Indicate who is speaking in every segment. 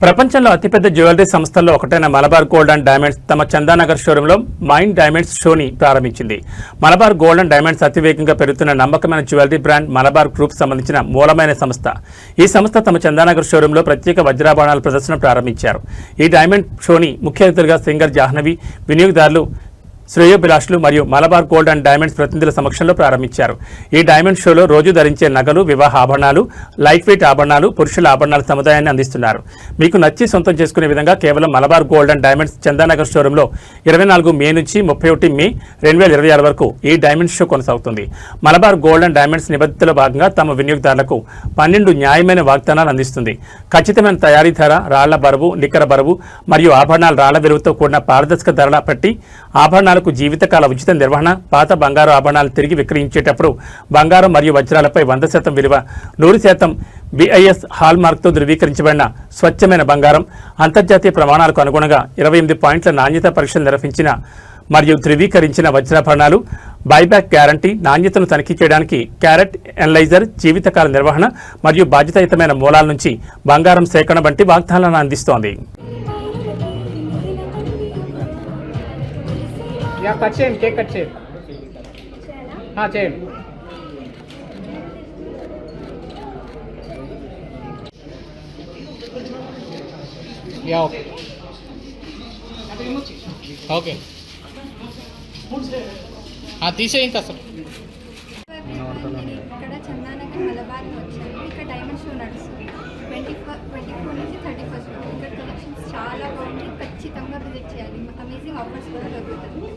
Speaker 1: ప్రపంచంలో అతిపెద్ద జ్యువెలరీ సంస్థల్లో ఒకటైన మలబార్ గోల్డ్ అండ్ డైమండ్స్ తమ చందానగర్ షోరూంలో మైండ్ డైమండ్స్ షోని ప్రారంభించింది. మలబార్ గోల్డ్ అండ్ డైమండ్స్ అతివేగంగా పెరుగుతున్న నమ్మకమైన జ్యువెలరీ బ్రాండ్ మలబార్ గ్రూప్ సంబంధించిన మూలమైన సంస్థ. ఈ సంస్థ తమ చందానగర్ షోరూంలో ప్రత్యేక వజ్రాభరణాల ప్రదర్శన ప్రారంభించారు. ఈ డైమండ్ షోని ముఖ్య అతిథులుగా సింగర్ జాహ్నవి, వినియోగదారులు, శ్రేయోభిలాషులు మరియు మలబార్ గోల్డ్ అండ్ డైమండ్స్ ప్రతినిధుల సమక్షంలో ప్రారంభించారు. ఈ డైమండ్ షోలో రోజు ధరించే నగలు, వివాహ ఆభరణాలు, లైట్ వెయిట్ ఆభరణాలు, పురుషుల ఆభరణాల సముదాయాన్ని అందిస్తున్నారు. మీకు నచ్చి సొంతం చేసుకునే విధంగా కేవలం Malabar gold and diamonds Chandanagar షోరూంలో 24 మే నుంచి 31 మే 2026 వరకు ఈ డైమండ్ షో కొనసాగుతుంది. మలబార్ గోల్డ్ అండ్ డైమండ్స్ నిబద్ధతలో భాగంగా తమ వినియోగదారులకు 12 న్యాయమైన వాగ్దానాలు అందిస్తుంది. ఖచ్చితమైన తయారీ ధర, రాళ్ల బరువు, నికర బరువు మరియు ఆభరణాల రాళ్ల విలువతో కూడిన పారదర్శక ధరల పట్టి, ఆభరణాలకు జీవితకాల ఉచిత నిర్వహణ, పాత బంగారు ఆభరణాలు తిరిగి విక్రయించేటప్పుడు బంగారం మరియు వజ్రాలపై 100% విలువ, 100% BIS హాల్ మార్క్తో ధృవీకరించబడిన స్వచ్ఛమైన బంగారం, అంతర్జాతీయ ప్రమాణాలకు అనుగుణంగా 28 పాయింట్ల నాణ్యత పరీక్షలు నిర్వహించిన మరియు ధృవీకరించిన వజ్రాభరణాలు, బైబ్యాక్ గ్యారంటీ, నాణ్యతను తనిఖీ చేయడానికి క్యారెట్ ఎనలైజర్, జీవితకాల నిర్వహణ మరియు బాధ్యతాయుతమైన మూలాల నుంచి బంగారం సేకరణ వంటి వాగ్దానాలను అందిస్తోంది.
Speaker 2: యా కట్ చేయండి, కేక్ కట్ చేయండి. చేయండి. యా ఓకే ఓకే తీసేయి ఇంకా అసలు.
Speaker 3: ఇక్కడ చందానగర్ మలబార్లో వచ్చాను. ఇక్కడ డైమండ్ షో నడుస్తుంది 24 నుంచి 31 వరకు. ఇక్కడ కలెక్షన్స్ చాలా బాగుంది, ఖచ్చితంగా విజిట్ చేయాలి. అమేజింగ్ ఆఫర్స్ కూడా దొరుకుతుంది.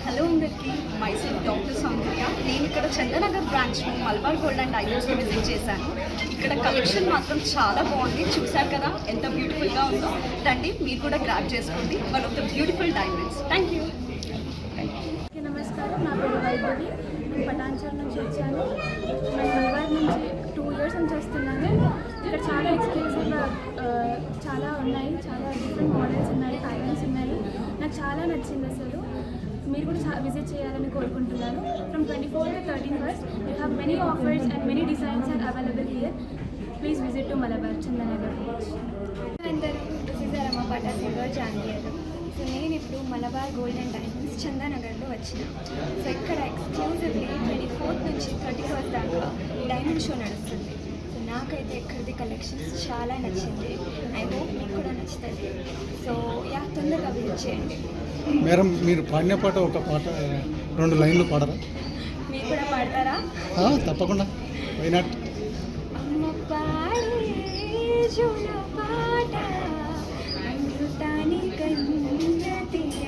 Speaker 4: హలో అందరికీ, మైసెల్ఫ్ డాక్టర్ సౌందర్య. నేను ఇక్కడ చందానగర్ బ్రాంచ్లో మలబార్ గోల్డ్ అండ్ డైమండ్స్ని విజిట్ చేశాను. ఇక్కడ కలెక్షన్ మాత్రం చాలా బాగుంది. చూశారు కదా ఎంత బ్యూటిఫుల్గా ఉందో. రండి మీరు కూడా గ్రాబ్ చేసుకోండి one of the beautiful diamonds. Thank you.
Speaker 3: నమస్కారం, నా పేరు వైభవి. నేను పటాన్చర్ నుంచి వచ్చాను. నేను మలబార్ నుంచి 2 ఇయర్స్ నుంచి వస్తున్నాను. ఇక్కడ చాలా ఎక్స్క్లూజివ్గా చాలా ఉన్నాయి, చాలా డిఫరెంట్ మోడల్స్ ఉన్నాయి, ప్యాటర్న్స్ ఉన్నాయి. నాకు చాలా నచ్చింది. అసలు మీరు కూడా విజిట్ చేయాలని కోరుకుంటున్నాను. From 24 to 31 we have many offers and many designs are available here. Please visit to Malabar Chandanagar. అందరూ చూసారమ్మ పటా సింగర్ జాంగియర్. సో నేను ఇప్పుడు మలబార్ గోల్డ్ అండ్ డైమండ్స్ చందానగర్లో వచ్చిన. సో ఇక్కడ ఎక్స్క్లూజివ్లీ 24 నుంచి 31 దాకా డైమండ్ షో నడుస్తుంది. సో నాకైతే ఇక్కడిది కలెక్షన్స్ చాలా నచ్చింది. ఐ హోప్ మీకు కూడా నచ్చుతుంది. సో తొందరగా విజిట్ చేయండి.
Speaker 2: మేడం, మీరు పాడిన పాట ఒక పాట 2 లైన్లు పాడరా?
Speaker 3: మీరు కూడా పాడతారా?
Speaker 2: తప్పకుండా. Why not.